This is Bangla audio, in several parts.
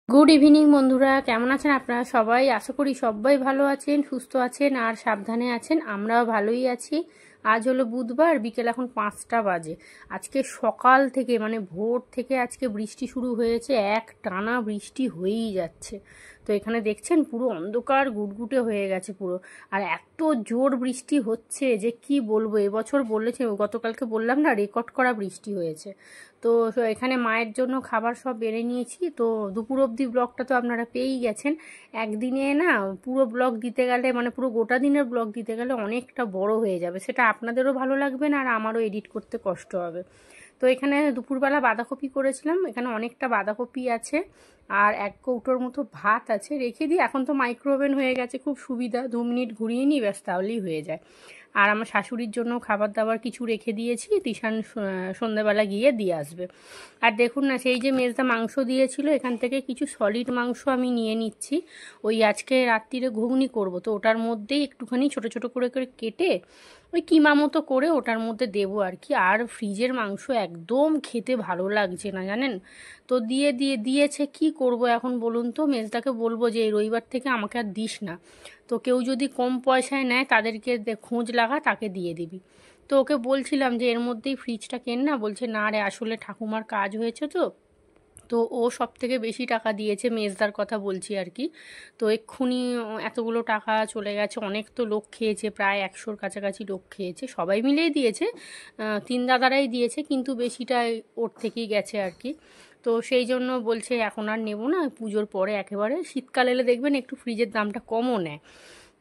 গুড ইভিনিং বন্ধুরা, কেমন আছেন আপনারা সবাই? আশা করি সবাই ভালো আছেন, সুস্থ আছেন আর সাবধানে আছেন। আমরাও ভালোই আছি। আজ হলো বুধবার, বিকেল এখন 5টা বাজে। আজকে সকাল থেকে মানে ভোর থেকে আজকে বৃষ্টি শুরু হয়েছে, এক টানা বৃষ্টি হয়েই যাচ্ছে। তো এখানে দেখছেন পুরো অন্ধকার গুটগুটে হয়ে গেছে পুরো। আর এত জোর বৃষ্টি হচ্ছে যে কি বলবো, এবছর বলেছে, গতকালকে বললাম না, রেকর্ড করা বৃষ্টি হয়েছে। তো এখানে মায়ের জন্য খাবার সব বেড়ে নিয়েছি। তো দুপুর অবধি ব্লগটা তো আপনারা পেয়েই গেছেন। একদিনে না পুরো ব্লগ দিতে গেলে, মানে পুরো গোটা দিনের ব্লগ দিতে গেলে অনেকটা বড় হয়ে যাবে, সেটা আপনাদেরও ভালো লাগবে না আর আমারও এডিট করতে কষ্ট হবে। তো এখানে দুপুরবেলা বাঁধাকপি করেছিলাম, এখানে অনেকটা বাঁধাকপি আছে আর 1 কৌটোর মতো ভাত আছে, রেখে দিই। এখন তো মাইক্রোওভেন হয়ে গেছে, খুব সুবিধা, 2 মিনিট ঘুরিয়ে নিই, ব্যাস তাহলেই হয়ে যায়। আর আমার শাশুড়ির জন্য খাবার দাবার কিছু রেখে দিয়েছি, তিশান সন্ধ্যাবেলা গিয়ে দিয়ে আসবে। আর দেখুন না, সেই যে মেজদা মাংস দিয়েছিল, এখান থেকে কিছু সলিড মাংস আমি নিয়ে নিচ্ছি। ওই আজকে রাত্রিরে ঘুগনি করব, তো ওটার মধ্যেই একটুখানি ছোট ছোট করে করে কেটে ওই কিমা মতো করে ওটার মধ্যে দেবো আর কি। আর ফ্রিজের মাংস একদম খেতে ভালো লাগছে না জানেন তো। দিয়েছে, কি করব এখন বলুন তো? মেজদাকে বলবো যে এই রবিবার থেকে আমাকে আর দিস না, তো কেউ যদি কম পয়সায় নেয় তাদেরকে খোঁজ লাগা, তাকে দিয়ে দিবি। তো ওকে বলছিলাম যে এর মধ্যেই ফ্রিজটা কেন না, বলছে না রে, আসলে ঠাকুমার কাজ হয়েছে তো। তো ও সব থেকে বেশি টাকা দিয়েছে, মেজদার কথা বলছি আর কি। তো এক্ষুনি এতগুলো টাকা চলে গেছে, অনেক তো লোক খেয়েছে, প্রায় 100-র কাছাকাছি লোক খেয়েছে, সবাই মিলেই দিয়েছে, 3 দাদারাই দিয়েছে, কিন্তু বেশিটা ওর থেকেই গেছে আর কি। তো সেই জন্য বলছে এখন আর নেবো না, পুজোর পরে একেবারে শীতকাল এলে দেখবেন একটু ফ্রিজের দামটা কমও নেয়।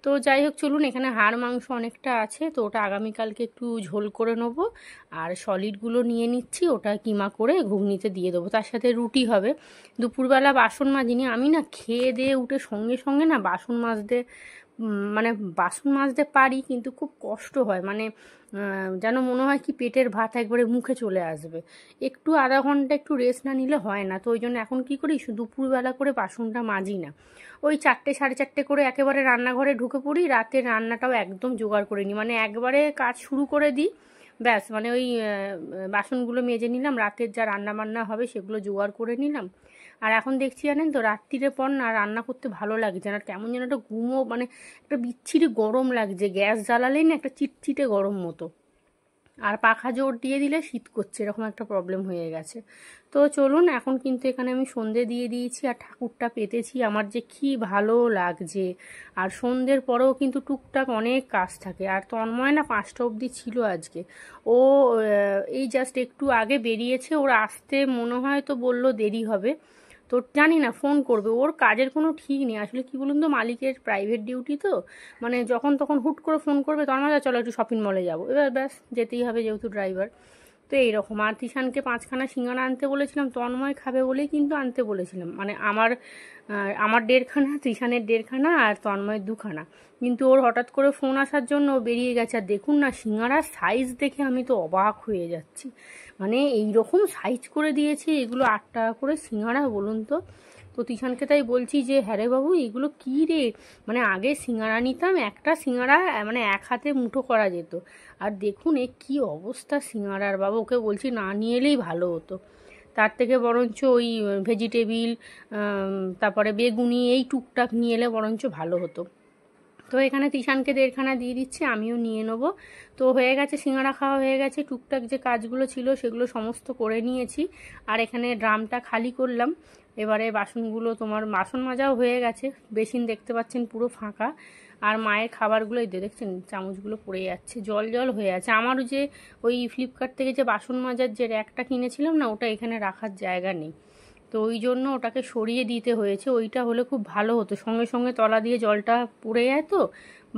তো যাই হোক, চলুন, এখানে হাড় মাংস অনেকটা আছে, তো ওটা আগামীকালকে একটু ঝোল করে নেবো। আর সলিডগুলো নিয়ে নিচ্ছি, ওটা কিমা করে ঘুগনিতে দিয়ে দেবো, তার সাথে রুটি হবে। দুপুরবেলা বাসন মাজিনি আমি, না খেয়ে দিয়ে উঠে সঙ্গে সঙ্গে না বাসন মাজতে, মানে বাসন মাজতে পারি কিন্তু খুব কষ্ট হয়, মানে যেন মনে হয় কি পেটের ভাত একবারে মুখে চলে আসবে। একটু আধা ঘন্টা একটু রেস্ট না নিলে হয় না। তো ওই জন্য এখন কী করি, দুপুরবেলা করে বাসনটা মাজি না, ওই 4টে 4:30 করে একেবারে রান্নাঘরে ঢুকে পড়ি, রাতের রান্নাটাও একদম জোগাড় করে নিই, মানে একবারে কাজ শুরু করে দিই, ব্যাস। মানে ওই বাসনগুলো মেজে নিলাম, রাতের যা রান্না বান্না হবে সেগুলো জোগাড় করে নিলাম। আর এখন দেখছি জানেন তো, রাত্রিরে পর না রান্না করতে ভালো লাগছে না, কেমন যেন একটা ঘুমো, মানে একটা বিচ্ছিরি গরম লাগছে, গ্যাস জ্বালালেই না একটা চিটচিটে গরম মতো, আর পাখা জোর দিয়ে দিলে শীত করছে, এরকম একটা প্রবলেম হয়ে গেছে। তো চলুন, এখন কিন্তু এখানে আমি সন্ধে দিয়ে দিয়েছি আর ঠাকুরটা পেতেছি, আমার যে কি ভালো লাগছে। আর সন্ধ্যের পরেও কিন্তু টুকটাক অনেক কাজ থাকে। আর তন্ময় না 5টা অবধি ছিল আজকে, ও এই জাস্ট একটু আগে বেরিয়েছে, ওর আসতে মনে হয় তো বললো দেরি হবে। তো জানি না, ফোন করবে, ওর কাজের কোনো ঠিক নেই আসলে, কি বলুন তো, মালিকের প্রাইভেট ডিউটি তো, মানে যখন তখন হুট করে ফোন করবে, তন্ময় চলো একটু শপিং মলে যাবো, এবার ব্যাস যেতেই হবে যেহেতু ড্রাইভার। তো এইরকম। আর তিশানকে 5খানা সিঙ্গারা আনতে বলেছিলাম, তন্ময় খাবে বলেই কিন্তু আনতে বলেছিলাম, মানে আমার 1.5খানা, তিশানের 1.5খানা আর তন্ময়ের 2খানা, কিন্তু ওর হঠাৎ করে ফোন আসার জন্য ও বেরিয়ে গেছে। আর দেখুন না, সিঙ্গারার সাইজ দেখে আমি তো অবাক হয়ে যাচ্ছি, মানে এইরকম সাইজ করে দিয়েছে এগুলো, 8 টাকা করে সিঙ্গারা, বলুন তো। তো তিশানকে তাই বলছি যে হ্যাঁ রে বাবু, এগুলো কী রে, মানে আগে সিঙ্গারা নিতাম, একটা সিঙ্গারা মানে এক হাতে মুঠো করা যেত, আর দেখুন এ কী অবস্থা সিঙ্গারার, বাবা ওকে বলছি না নিয়ে এলেই ভালো হতো, তার থেকে বরঞ্চ ওই ভেজিটেবিল, তারপরে বেগুনি, এই টুকটাক নিয়ে এলে বরঞ্চ ভালো হতো। তো এখানে তিশানকে 1.5খানা দিয়ে দিচ্ছি, আমিও নিয়ে নেবো। তো হয়ে গেছে, সিঙ্গারা খাওয়া হয়ে গেছে, টুকটাক যে কাজগুলো ছিল সেগুলো সমস্ত করে নিয়েছি। আর এখানে ড্রামটা খালি করলাম, এবারে বাসনগুলো, তোমার বাসন মাজাও হয়ে গেছে, বেসিন দেখতে পাচ্ছেন পুরো ফাঁকা। আর মায়ের খাবারগুলো দেখছেন চামচগুলো পড়ে যাচ্ছে, জল জল হয়ে আছে। আমারও যে ওই ফ্লিপকার্ট থেকে যে বাসন মাজার যে র্যাকটা কিনেছিলাম না, ওটা এখানে রাখার জায়গা নেই, তো ওই জন্য ওটাকে সরিয়ে দিতে হয়েছে। ওইটা হলে খুব ভালো হতো, সঙ্গে সঙ্গে তলা দিয়ে জলটা পড়ে যায়, তো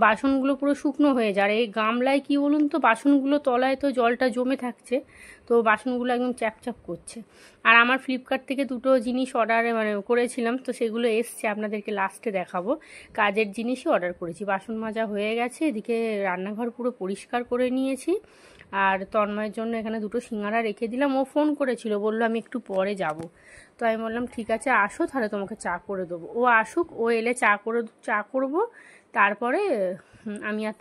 বাসনগুলো পুরো শুকনো হয়ে যায়। আর এই গামলায় কি বলুন তো, বাসনগুলো তলায় তো জলটা জমে থাকছে, তো বাসনগুলো একদম চ্যাপচ্যাপ করছে। আর আমার ফ্লিপকার্ট থেকে 2টো জিনিস অর্ডারে মানে করেছিলাম, তো সেগুলো এসছে, আপনাদেরকে লাস্টে দেখাবো। কাজের জিনিসই অর্ডার করেছি। বাসন মাজা হয়ে গেছে, এদিকে রান্নাঘর পুরো পরিষ্কার করে নিয়েছি। আর তন্ময়ের জন্য এখানে 2টো সিঙ্গারা রেখে দিলাম, ও ফোন করেছিল, বললো আমি একটু পরে যাব। তো আমি বললাম ঠিক আছে আসো, তাহলে তোমাকে চা করে দেবো। ও আসুক, ও এলে চা করব, তারপরে আমি আর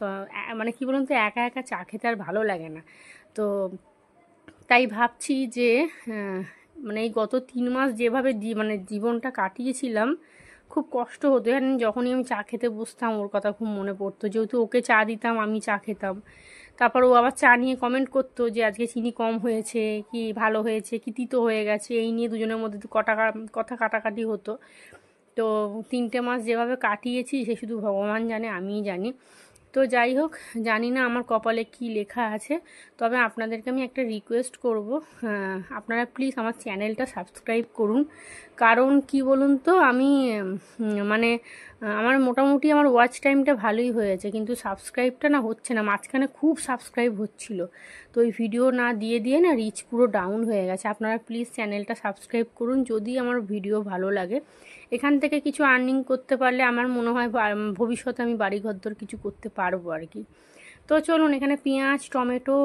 মানে কি বলুন তো, একা একা চা খেতে আর ভালো লাগে না। তো তাই ভাবছি যে মানে এই গত 3 মাস যেভাবে মানে জীবনটা কাটিয়েছিলাম, খুব কষ্ট হতো। যখনই আমি চা খেতে বসতাম ওর কথা খুব মনে পড়তো, যেহেতু ওকে চা দিতাম, আমি চা খেতাম। তারপর ও আবার চা নিয়ে কমেন্ট করতো যে আজকে চিনি কম হয়েছে কি ভালো হয়েছে কি তিতো হয়ে গেছে, এই নিয়ে দুজনের মধ্যে কথা কাটাকাটি হতো। তো 3টে মাস যেভাবে কাটিয়েছি সে শুধু ভগবান জানে, আমিই জানি। তো যাই হোক, জানি না আমার কপালে কি লেখা আছে, তবে আপনাদেরকে আমি একটা রিকোয়েস্ট করব, আপনারা প্লিজ আমার চ্যানেলটা সাবস্ক্রাইব করুন। কারণ কি বলুন তো, আমি মানে আমার মোটামুটি আমার ওয়াচ টাইমটা ভালোই হয়েছে, কিন্তু সাবস্ক্রাইবটা না হচ্ছে না। মাঝখানে খুব সাবস্ক্রাইব হচ্ছিল, তো ওই ভিডিও না দিয়ে দিয়ে না রিচ পুরো ডাউন হয়ে গেছে। আপনারা প্লিজ চ্যানেলটা সাবস্ক্রাইব করুন যদি আমার ভিডিও ভালো লাগে। এখান থেকে কিছু আর্নিং করতে পারলে আমার মনে হয় ভবিষ্যতে আমি বাড়িঘরদর কিছু করতে পারবো আর কি। তো চলুন, এখানে পেঁয়াজ টমেটো,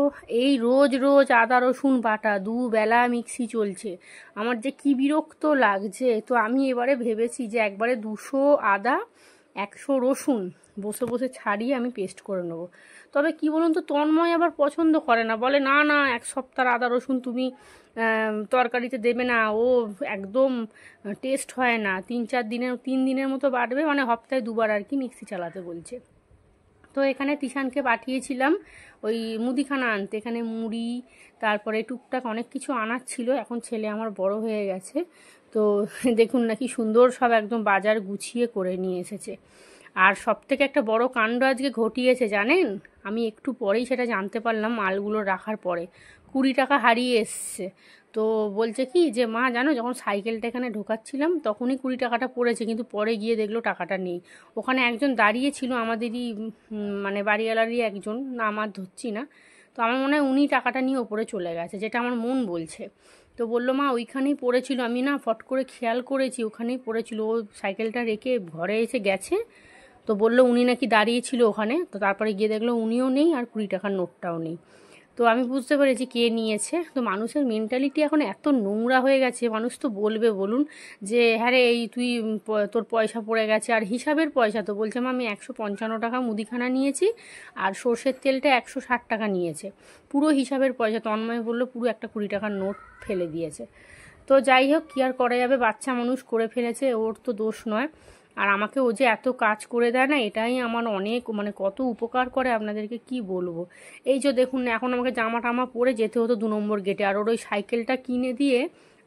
এই রোজ রোজ আদা রসুন বাটা দুবেলা মিক্সি চলছে, আমার যে কি বিরক্ত লাগছে। তো আমি এবারে ভেবেছি যে একবারে 200 আদা 100 রসুন বসে বসে ছাড়িয়ে আমি পেস্ট করে নেবো। তবে কি বলুন তো, তন্ময় আবার পছন্দ করে না, বলে না না 1 সপ্তাহ আদা রসুন তুমি তরকারিতে দেবে না, ও একদম টেস্ট হয় না। 3 দিনের মতো বাটবে, মানে সপ্তাহে 2বার আর কি মিক্সি চালাতে বলছে। তো এখানে তিশানকে পাঠিয়েছিলাম ওই মুদিখানা আনতে, এখানে মুড়ি তারপরে টুকটাক অনেক কিছু আনার ছিল। এখন ছেলে আমার বড় হয়ে গেছে, তো দেখুন নাকি সুন্দর সব একদম বাজার গুছিয়ে করে নিয়ে এসেছে। আর সবথেকে একটা বড় কাণ্ড আজকে ঘটিয়েছে জানেন, আমি একটু পরেই সেটা জানতে পারলাম মালগুলো রাখার পরে। 20 টাকা হারিয়ে এসছে। তো বলছে কি যে মা জানো, যখন সাইকেলটা এখানে ঢোকাচ্ছিলাম তখনই 20 টাকাটা পড়েছে, কিন্তু পরে গিয়ে দেখলো টাকাটা নেই। ওখানে একজন দাঁড়িয়ে ছিল আমাদেরই মানে বাড়িওয়ালারই একজন, না আমার ধরছি না। তো আমার মনে হয় উনি টাকাটা নিয়ে ওপরে চলে গেছে, যেটা আমার মন বলছে। তো বললো মা ওইখানেই পড়েছিল, আমি না ফট করে খেয়াল করেছি ওখানেই পড়েছিল। ও সাইকেলটা রেখে ঘরে এসে গেছে, তো বললো উনি নাকি দাঁড়িয়ে ছিল ওখানে। তো তারপরে গিয়ে দেখলো উনিও নেই আর 20 টাকার নোটটাও নেই। তো আমি বুঝতে পেরেছি কে নিয়েছে। তো মানুষের মেন্টালিটি এখন এত নোংরা হয়ে গেছে, মানুষ তো বলবে বলুন যে হ্যাঁ রে এই তুই তোর পয়সা পড়ে গেছে, আর হিসাবের পয়সা। তো বলছে মা আমি 155 টাকা মুদিখানা নিয়েছি আর সর্ষের তেলটা 160 টাকা নিয়েছে, পুরো হিসাবের পয়সা। তন্ময় বললো পুরো একটা 20 টাকার নোট ফেলে দিয়েছে। তো যাই হোক, কী আর করা যাবে, বাচ্চা মানুষ করে ফেলেছে, ওর তো দোষ নয়। আর আমাকে ও যে এত কাজ করে দেয় না, এটাই আমার অনেক মানে কত উপকার করে আপনাদেরকে কি বলবো। এই যে দেখুন না, এখন আমাকে জামা টামা পরে যেতে হতো 2 নম্বর গেটে, আর ওর ওই সাইকেলটা কিনে দিয়ে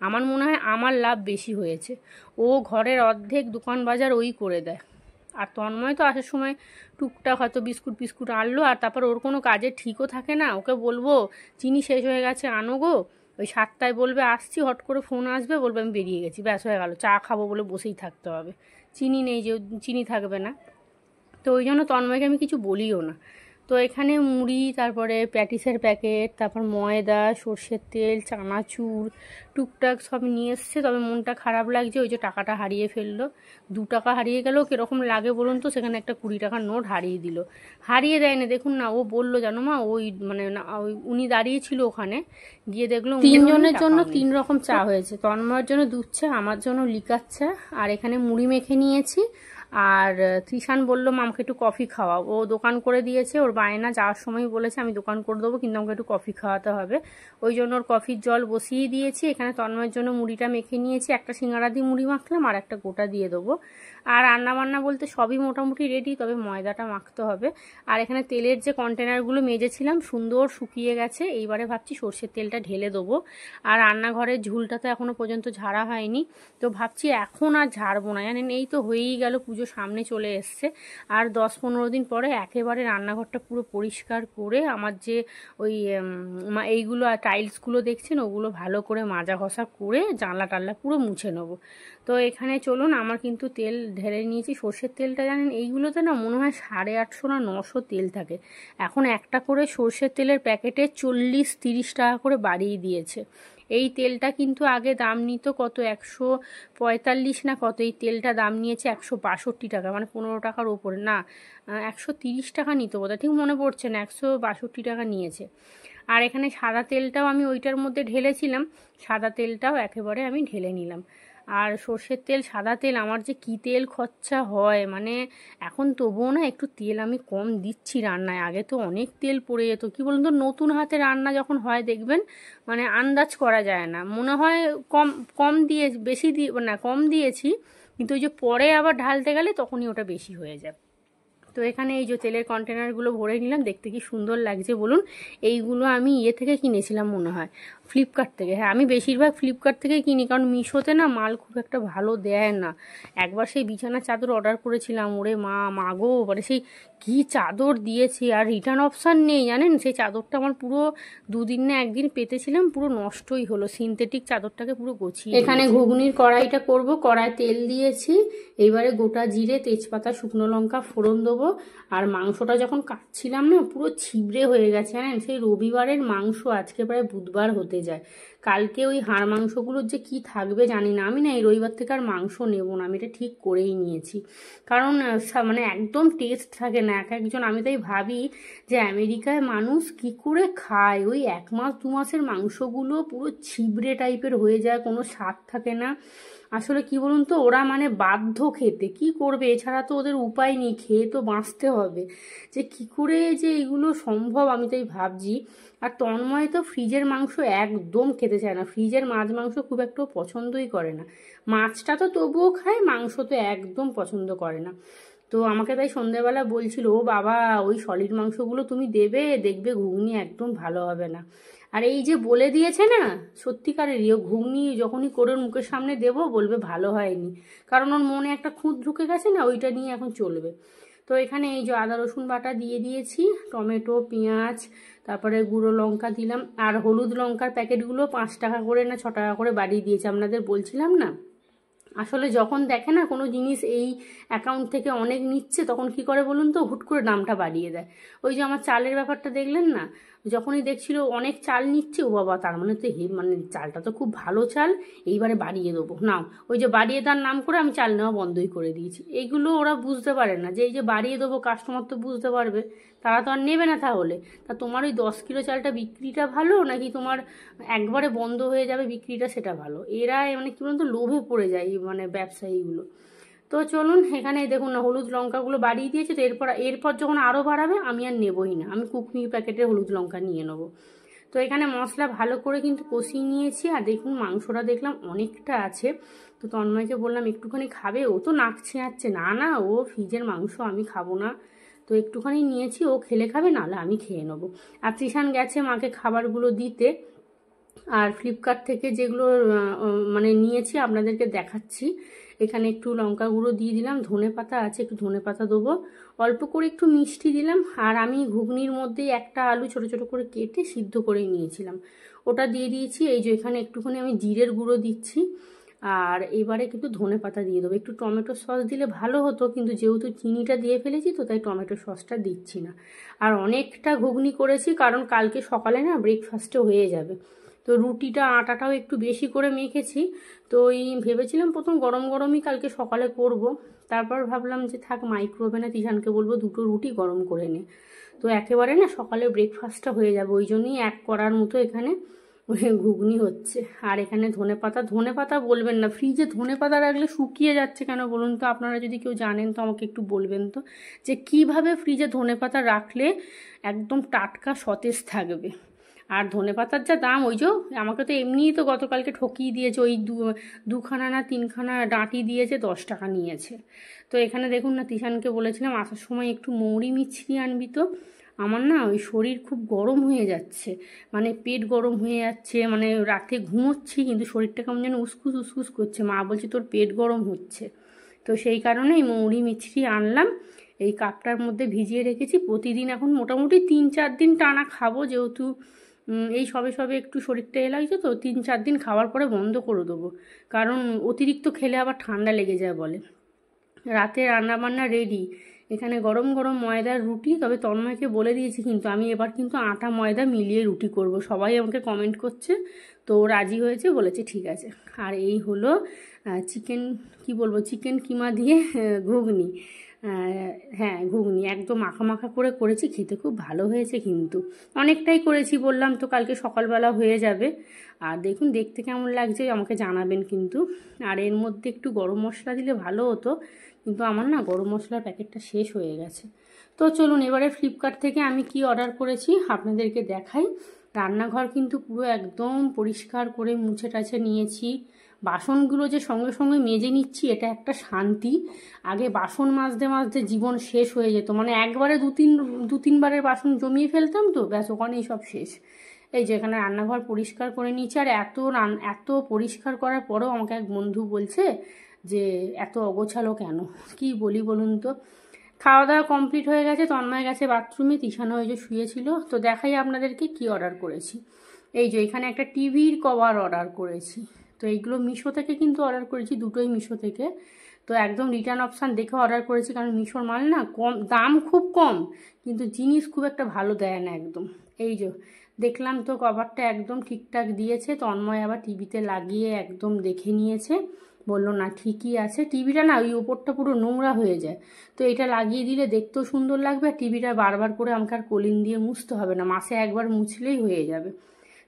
আমার মনে হয় আমার লাভ বেশি হয়েছে। ও ঘরের অর্ধেক দোকান বাজার ওই করে দেয়। আর তন্ময় তো আসার সময় টুকটাক হয়তো বিস্কুট আনলো, আর তারপর ওর কোনো কাজের ঠিকও থাকে না। ওকে বলবো চিনি শেষ হয়ে গেছে আনো গো, ওই 7টায় বলবে আসছি, হট করে ফোন আসবে, বলবে আমি বেরিয়ে গেছি, ব্যাস হয়ে গেল। চা খাবো বলে বসেই থাকতে হবে, চিনি নেই, যে চিনি থাকবে না। তো ওই জন্য তন্ময়কে আমি কিছু বলিও না। তো এখানে মুড়ি, তারপরে প্যাটিসের প্যাকেট, তারপর ময়দা, সর্ষের তেল, চানাচুর টুকটাক সব নিয়ে এসছে। তবে মনটা খারাপ লাগছে, ওই যে টাকাটা হারিয়ে ফেললো। 2 টাকা হারিয়ে গেলেও কীরকম লাগে বলুন তো, সেখানে একটা 20 টাকার নোট হারিয়ে দিল। হারিয়ে দেয় না, দেখুন না, ও বললো জানো মা ওই মানে না ওই উনি দাঁড়িয়ে ছিল ওখানে, গিয়ে দেখলো 3 জনের জন্য 3 রকম চা হয়েছে। তন্ময়ের জন্য দুধ চা, আমার জন্য লিকার চা, আর এখানে মুড়ি মেখে নিয়েছি। আর তৃষান বললো মা আমাকে একটু কফি খাওয়াও, ও দোকান করে দিয়েছে, ওর বায়না যাওয়ার সময় বলেছে আমি দোকান করে দেবো, কিন্তু আমাকে একটু কফি খাওয়াতে হবে। ওই জন্য ওর কফির জল বসিয়ে দিয়েছি। এখানে তন্ময়ের জন্য মুড়িটা মেখে নিয়েছি, একটা সিঙ্গাড়া দিয়ে মুড়ি মাখলাম আর একটা গোটা দিয়ে দেবো। আর রান্নাবান্না বলতে সবই মোটামুটি রেডি, তবে ময়দাটা মাখতে হবে। আর এখানে তেলের যে কন্টেনারগুলো মেজেছিলাম সুন্দর শুকিয়ে গেছে, এইবারে ভাবছি সর্ষের তেলটা ঢেলে দেবো। আর রান্নাঘরের ঝুলটা তো এখনও পর্যন্ত ঝাড়া হয়নি, তো ভাবছি এখন আর ঝাড়বো না, জানেন এই তো হয়েই গেল, পুজো সামনে চলে এসছে। আর 10-15 দিন পরে একেবারে রান্নাঘরটা পুরো পরিষ্কার করে আমার যে ওই এইগুলো আর টাইলসগুলো দেখছেন ওগুলো ভালো করে মাজা ঘষা করে জানলা টাল্লা পুরো মুছে নেবো। তো এখানে চলুন, আমার কিন্তু তেল ঢেলে নিয়েছি। সর্ষের তেলটা জানেন এইগুলোতে না মনে হয় 850 না 900 তেল থাকে। এখন একটা করে সর্ষের তেলের প্যাকেটে 40-30 টাকা করে বাড়িয়ে দিয়েছে। এই তেলটা কিন্তু আগে দাম নিত কত 145 না কত, এই তেলটা দাম নিয়েছে 162 টাকা, মানে 15 টাকার ওপরে, না 130 টাকা নিত বোধহয়, ঠিক মনে পড়ছে না, 162 টাকা নিয়েছে। আর এখানে সাদা তেলটাও আমি ওইটার মধ্যে ঢেলেছিলাম, সাদা তেলটাও একেবারে আমি ঢেলে নিলাম। আর সর্ষের তেল সাদা তেল আমার যে কী তেল খরচা হয়, মানে এখন তবুও না একটু তেল আমি কম দিচ্ছি রান্নায়। আগে তো অনেক তেল পড়ে যেত। কী বলুন তো, নতুন হাতে রান্না যখন হয় দেখবেন মানে আন্দাজ করা যায় না, মনে হয় কম কম দিয়ে বেশি দিয়ে না কম দিয়েছি, কিন্তু ওই যে পরে আবার ঢালতে গেলে তখনই ওটা বেশি হয়ে যায়। তো এখানে এই যে তেলের কন্টেনারগুলো ভরে নিলাম, দেখতে কি সুন্দর লাগছে বলুন। এইগুলো আমি থেকে কিনেছিলাম মনে হয়, ফ্লিপকার্ট থেকে। হ্যাঁ, আমি বেশিরভাগ ফ্লিপকার্ট থেকেই কিনি, কারণ মিশোতে না মাল খুব একটা ভালো দেয় না। একবার সেই বিছানার চাদর অর্ডার করেছিলাম, ওরে মাগো, মানে সেই কি চাদর দিয়েছে, আর রিটার্ন অপশান নেই জানেন। সেই চাদরটা আমার পুরো 2 দিন না 1 দিন পেতেছিলাম, পুরো নষ্টই হলো। সিনথেটিক চাদরটাকে পুরো গছিয়ে। এখানে ঘুগনির কড়াইটা করব, কড়াই তেল দিয়েছি। এইবারে গোটা জিরে, তেজপাতা, শুকনো লঙ্কা ফোড়ন দেবো। আর মাংসটা যখন কাটছিলাম না, পুরো ছিবড়ে হয়ে গেছে জানেন। সেই রবিবারের মাংস, আজকে প্রায় বুধবার হতে যায়। কালকে ওই হাড় মাংসগুলোর যে কি থাকবে জানি না। আমি না এই রবিবার থেকে আর মাংস নেবো না, আমি এটা ঠিক করেই নিয়েছি। কারণ মানে একদম টেস্ট থাকে না এক একজন। আমি তাই ভাবি যে আমেরিকায় মানুষ কি করে খায়, ওই 1 মাস 2 মাসের মাংসগুলো পুরো ছিবড়ে টাইপের হয়ে যায়, কোনো স্বাদ থাকে না। আসলে কি বলুন তো, ওরা মানে বাধ্য খেতে, কি করবে, এছাড়া তো ওদের উপায় নেই, খেয়ে তো বাঁচতে হবে। যে কি করে যে এগুলো সম্ভব আমি তাই ভাবছি। আর তন্ময় তো ফ্রিজের মাংস একদম খেতে চায় না, ফ্রিজের মাছ মাংস খুব একটা পছন্দই করে না। মাছটা তো তবুও খায়, মাংস তো একদম পছন্দ করে না। তো আমাকে তাই সন্ধ্যেবেলা বলছিল, ও বাবা ওই সলিড মাংসগুলো তুমি দেবে, দেখবে ঘুগনি একদম ভালো হবে না। আর এই যে বলে দিয়েছে না, সত্যিকারেরই ও ঘুগনি যখনই করে মুখের সামনে দেবো বলবে ভালো হয়নি, কারণ ওর মনে একটা খুঁত ঢুকে গেছে না, ওইটা নিয়ে এখন চলবে। তো এখানে এই যে আদা রসুন বাটা দিয়ে দিয়েছি, টমেটো, পেঁয়াজ, তারপরে গুঁড়ো লঙ্কা দিলাম। আর হলুদ লঙ্কার প্যাকেটগুলো 5 টাকা করে না 6 টাকা করে বাড়িয়ে দিয়েছে, আপনাদের বলছিলাম না। আসলে যখন দেখে না কোনো জিনিস এই অ্যাকাউন্ট থেকে অনেক নিচ্ছে, তখন কি করে বলুন তো, হুট করে দামটা বাড়িয়ে দেয়। ওই যে আমার চালের ব্যাপারটা দেখলেন না, যখনই দেখছিল অনেক চাল নিচ্ছে, ও বাবা তার মানে তো মানে চালটা তো খুব ভালো চাল, এইবারে বাড়িয়ে দেবো নাও। ওই যে বাড়িয়ে দেওয়ার নাম করে আমি চাল নেওয়া বন্ধই করে দিয়েছি। এইগুলো ওরা বুঝতে পারে না যে এই যে বাড়িয়ে দেবো, কাস্টমার তো বুঝতে পারবে, তারা তো আর নেবে না। তাহলে তা তোমার ওই 10 কিলো চালটা বিক্রিটা ভালো, নাকি তোমার একবারে বন্ধ হয়ে যাবে বিক্রিটা সেটা ভালো? এরা মানে কি বলুন তো, লোভে পড়ে যায় মানে ব্যবসায়ীগুলো। তো চলুন, এখানে দেখুন না হলুদ লঙ্কাগুলো বাড়িয়ে দিয়েছে। তো এরপর যখন আরও বাড়াবে আমি আর নেবই না, আমি কুকমি প্যাকেটের হলুদ লঙ্কা নিয়ে নেবো। তো এখানে মশলা ভালো করে কিন্তু কষিয়ে নিয়েছি। আর দেখুন মাংসটা দেখলাম অনেকটা আছে। তো তন্ময়কে বললাম একটুখানি খাবে, ও তো নাক ছেঁয়াচ্ছে, না না ও ফ্রিজের মাংস আমি খাবো না। তো একটুখানি নিয়েছি, ও খেলে খাবে, নাহলে আমি খেয়ে নেবো। আর তৃষান গেছে মাকে খাবারগুলো দিতে। আর ফ্লিপকার্ট থেকে যেগুলো মানে নিয়েছি আপনাদেরকে দেখাচ্ছি। এখানে একটু লঙ্কা গুঁড়ো দিয়ে দিলাম, ধনে পাতা আছে, একটু ধনে পাতা দেবো, অল্প করে একটু মিষ্টি দিলাম। আর আমি ঘুগনির মধ্যেই একটা আলু ছোট ছোট করে কেটে সিদ্ধ করে নিয়েছিলাম, ওটা দিয়ে দিয়েছি। এই যে এখানে একটুখানি আমি জিরের গুঁড়ো দিচ্ছি। আর এবারে কিন্তু ধনে পাতা দিয়ে দেবো। একটু টমেটো সস দিলে ভালো হতো, কিন্তু যেহেতু চিনিটা দিয়ে ফেলেছি তো তাই টমেটো সসটা দিচ্ছি না। আর অনেকটা ঘুগনি করেছি, কারণ কালকে সকালে না ব্রেকফাস্টে হয়ে যাবে। তো রুটিটা আটাটাও একটু বেশি করে মেখেছি। তো এই ভেবেছিলাম প্রথম গরম গরমই কালকে সকালে করব, তারপর ভাবলাম যে থাক মাইক্রোওভেনে তিশানকে বলবো 2টো রুটি গরম করে নে, তো একেবারে না সকালে ব্রেকফাস্টটা হয়ে যাবে। ওই জন্যই এক করার মতো এখানে ঘুগনি হচ্ছে। আর এখানে ধনে পাতা বলবেন না, ফ্রিজে ধনে পাতা রাখলে শুকিয়ে যাচ্ছে কেন বলুন তো? আপনারা যদি কেউ জানেন তো আমাকে একটু বলবেন তো, যে কিভাবে ফ্রিজে ধনে পাতা রাখলে একদম টাটকা সতেজ থাকবে। আর ধনে পাতার যা দাম, ওই যে আমাকে তো এমনিই তো গতকালকে ঠকিয়ে দিয়েছে, ওই 2খানা না 3খানা ডাঁটি দিয়েছে, 10 টাকা নিয়েছে। তো এখানে দেখুন না, তিশানকে বলেছিলাম আসার সময় একটু মৌরি মিছরি আনবি। তো আমার না ওই শরীর খুব গরম হয়ে যাচ্ছে, মানে পেট গরম হয়ে যাচ্ছে, মানে রাতে ঘুমোচ্ছি কিন্তু শরীরটা কেমন যেন উসকুস উসকুস করছে। মা বলছে তোর পেট গরম হচ্ছে। তো সেই কারণে এই মৌরি মিছরি আনলাম, এই কাপটার মধ্যে ভিজিয়ে রেখেছি। প্রতিদিন এখন মোটামুটি 3-4 দিন টানা খাবো, যেহেতু এই সবে সবে একটু শরীরটা লাগছে, তো 3-4 দিন খাওয়ার পরে বন্ধ করে দেবো, কারণ অতিরিক্ত খেলে আবার ঠান্ডা লেগে যায় বলে। রাতে রান্নাবান্না রেডি, এখানে গরম গরম ময়দার রুটি। তবে তন্ময়কে বলে দিয়েছি কিন্তু আমি এবার কিন্তু আটা ময়দা মিলিয়ে রুটি করব, সবাই আমাকে কমেন্ট করছে, তো রাজি হয়েছে, বলেছে ঠিক আছে। আর এই হলো চিকেন, কি বলবো, চিকেন কিমা দিয়ে ঘুগনি। হ্যাঁ ঘুগনি একদম মাখা মাখা করে করেছি, খেতে খুব ভালো হয়েছে কিন্তু অনেকটাই করেছি বললাম তো, কালকে সকালবেলা হয়ে যাবে। আর দেখুন দেখতে কেমন লাগছে আমাকে জানাবেন কিন্তু। আর এর মধ্যে একটু গরম মশলা দিলে ভালো হতো, কিন্তু আমার না গরম মশলার প্যাকেটটা শেষ হয়ে গেছে। তো চলুন এবারে ফ্লিপকার্ট থেকে আমি কি অর্ডার করেছি আপনাদেরকে দেখাই। রান্নাঘর কিন্তু পুরো একদম পরিষ্কার করে মুছে টাছে নিয়েছি। বাসনগুলো যে সঙ্গে সঙ্গে মেজে নিচ্ছি এটা একটা শান্তি। আগে বাসন মাজতে মাজতে জীবন শেষ হয়ে যেত, মানে একবারে দু তিনবারের বাসন জমিয়ে ফেলতাম, তো ব্যাস ওখানেই সব শেষ। এই যে এখানে রান্নাঘর পরিষ্কার করে নিচ্ছি। আর এত পরিষ্কার করার পরেও আমাকে এক বন্ধু বলছে যে এত অগোছালো কেন, কি বলি বলুন তো। খাওয়া দাওয়া কমপ্লিট হয়ে গেছে, তন্ময় গেছে বাথরুমে, তিশানো ওই যে শুয়েছিল। তো দেখাই আপনাদেরকে কি অর্ডার করেছি। এই যে এখানে একটা টিভির কভার অর্ডার করেছি। তো এইগুলো মিশো থেকে কিন্তু অর্ডার করেছি, দুটোই মিশো থেকে। তো একদম রিটার্ন অপশান দেখে অর্ডার করেছি, কারণ মিশোর মাল না কম দাম, খুব কম, কিন্তু জিনিস খুব একটা ভালো দেয় না একদম। এই যে দেখলাম তো কভারটা একদম ঠিকঠাক দিয়েছে, তন্ময় আবার টিভিতে লাগিয়ে একদম দেখে নিয়েছে, বললো না ঠিকই আছে। টিভিটা না ওই ওপরটা পুরো নোংরা হয়ে যায়, তো এটা লাগিয়ে দিলে দেখতেও সুন্দর লাগবে। আর টিভিটা বারবার করে আমাকে আর কলিন দিয়ে মুছতে হবে না, মাসে একবার মুছলেই হয়ে যাবে।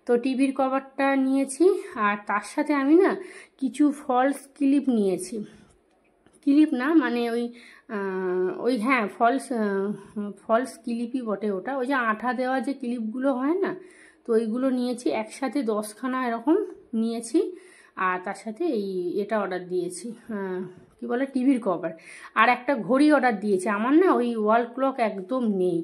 তো টিভির কভারটা নিয়েছি। আর তার সাথে আমি না কিছু ফলস ক্লিপ নিয়েছি। ক্লিপ না মানে ওই হ্যাঁ ফলস ক্লিপই বটে ওটা, ওই যে আঠা দেওয়া যে ক্লিপগুলো হয় না, তো ওইগুলো নিয়েছি একসাথে 10খানা এরকম নিয়েছি। আর তার সাথে এটা অর্ডার দিয়েছি, কি বলে টিভির কভার। আর একটা ঘড়ি অর্ডার দিয়েছি। আমার না ওই ওয়াল ক্লক একদম নেই,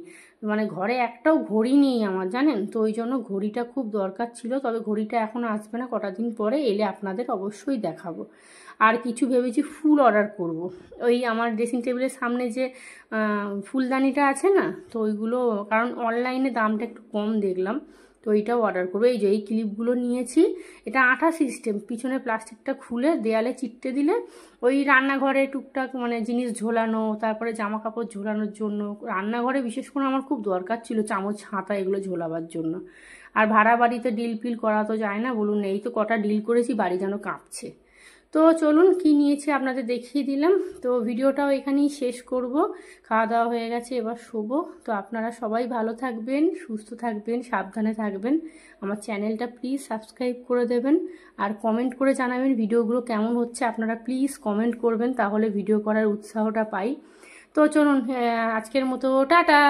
মানে ঘরে একটাও ঘড়ি নেই আমার, জানেন তো, ওই জন্য ঘড়িটা খুব দরকার ছিল। তবে ঘড়িটা এখনও আসবে না, কটা দিন পরে এলে আপনাদের অবশ্যই দেখাবো। আর কিছু ভেবেছি ফুল অর্ডার করব। ওই আমার ড্রেসিং টেবিলের সামনে যে ফুলদানিটা আছে না, তো ওইগুলো, কারণ অনলাইনে দামটা একটু কম দেখলাম, তো এইটাও অর্ডার করবো। এই যে এই ক্লিপগুলো নিয়েছি, এটা আঠা সিস্টেম, পিছনে প্লাস্টিকটা খুলে দেয়ালে চিটতে দিলে ওই রান্নাঘরে টুকটাক মানে জিনিস ঝোলানো, তারপরে জামা কাপড় ঝোলানোর জন্য, রান্নাঘরে বিশেষ করে আমার খুব দরকার ছিল চামচ হাতা এগুলো ঝোলাবার জন্য। আর ভাড়া বাড়িতে ডিল ফিল করা তো যায় না বলুন, এই তো কটা ডিল করেছি, বাড়ি যেন কাঁপছে। তো চলুন কি নিয়েছি আপনাদের দেখিয়ে দিলাম। তো ভিডিওটাও এখানেই শেষ করব, খাওয়া দাওয়া হয়ে গেছে, এবার শোবো। তো আপনারা সবাই ভালো থাকবেন, সুস্থ থাকবেন, সাবধানে থাকবেন। আমার চ্যানেলটা প্লিজ সাবস্ক্রাইব করে দেবেন। আর কমেন্ট করে জানাবেন ভিডিওগুলো কেমন হচ্ছে, আপনারা প্লিজ কমেন্ট করবেন, তাহলে ভিডিও করার উৎসাহটা পাই। তো চলুন আজকের মতো টাটা।